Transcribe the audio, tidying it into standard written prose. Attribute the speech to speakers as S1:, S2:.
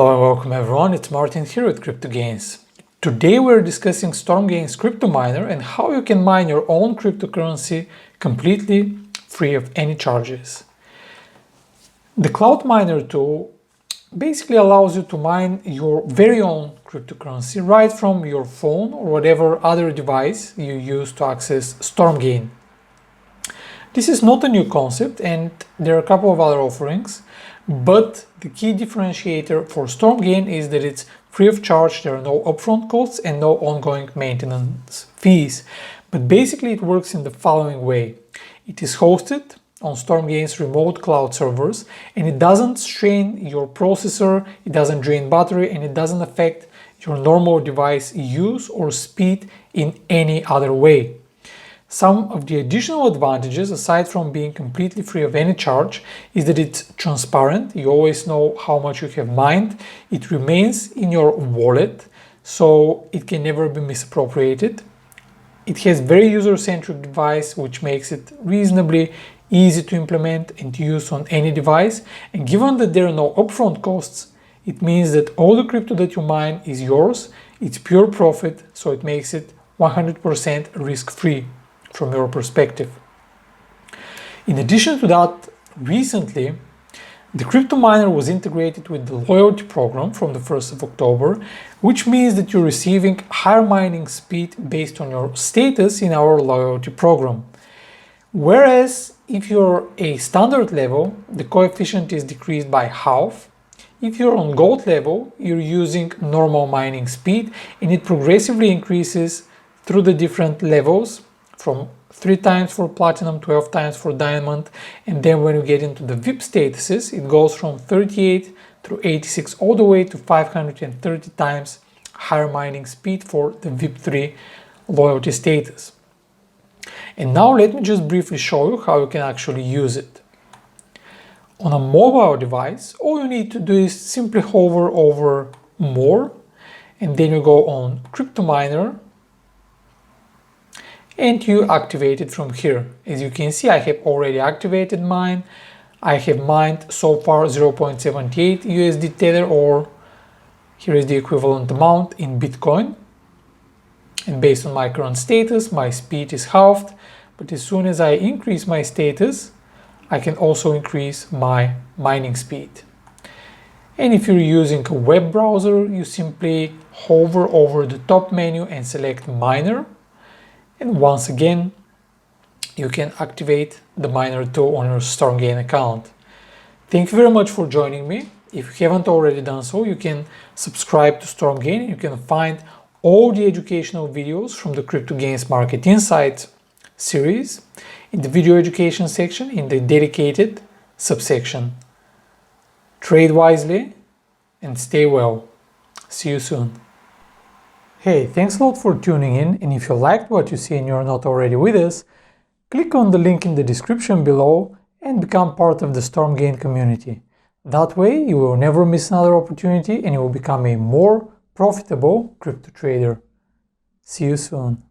S1: Hello and welcome everyone, it's Martin here with CryptoGains. Today we're discussing StormGain's crypto miner and how you can mine your own cryptocurrency completely free of any charges. The Cloud Miner tool basically allows you to mine your very own cryptocurrency right from your phone or whatever other device you use to access StormGain. This is not a new concept and there are a couple of other offerings, but the key differentiator for StormGain is that it's free of charge, there are no upfront costs and no ongoing maintenance fees. But basically it works in the following way. It is hosted on StormGain's remote cloud servers and it doesn't strain your processor, it doesn't drain battery and it doesn't affect your normal device use or speed in any other way. Some of the additional advantages, aside from being completely free of any charge, is that it's transparent. You always know how much you have mined. It remains in your wallet, so it can never be misappropriated. It has very user-centric device, which makes it reasonably easy to implement and use on any device. And given that there are no upfront costs, it means that all the crypto that you mine is yours. It's pure profit, so it makes it 100% risk-free from your perspective. In addition to that, recently the crypto miner was integrated with the loyalty program from the 1st of October, which means that you're receiving higher mining speed based on your status in our loyalty program. Whereas if you're a standard level, the coefficient is decreased by half. If you're on gold level, you're using normal mining speed and it progressively increases through the different levels, from 3 times for platinum, 12 times for diamond, and then when you get into the VIP statuses, it goes from 38 through 86 all the way to 530 times higher mining speed for the VIP 3 loyalty status. And now let me just briefly show you how you can actually use it. On a mobile device, all you need to do is simply hover over More, and then you go on Crypto Miner, and you activate it from here. As you can see, I have already activated mine. I have mined so far 0.78 USD Tether, or here is the equivalent amount in Bitcoin. And based on my current status, my speed is halved, but as soon as I increase my status, I can also increase my mining speed. And if you're using a web browser, you simply hover over the top menu and select Miner. And once again, you can activate the miner tool on your StormGain account. Thank you very much for joining me. If you haven't already done so, you can subscribe to StormGain. You can find all the educational videos from the CryptoGains Market Insights series in the video education section in the dedicated subsection. Trade wisely and stay well. See you soon. Hey, thanks a lot for tuning in, and if you liked what you see and you're not already with us, click on the link in the description below and become part of the StormGain community. That way you will never miss another opportunity and you will become a more profitable crypto trader. See you soon.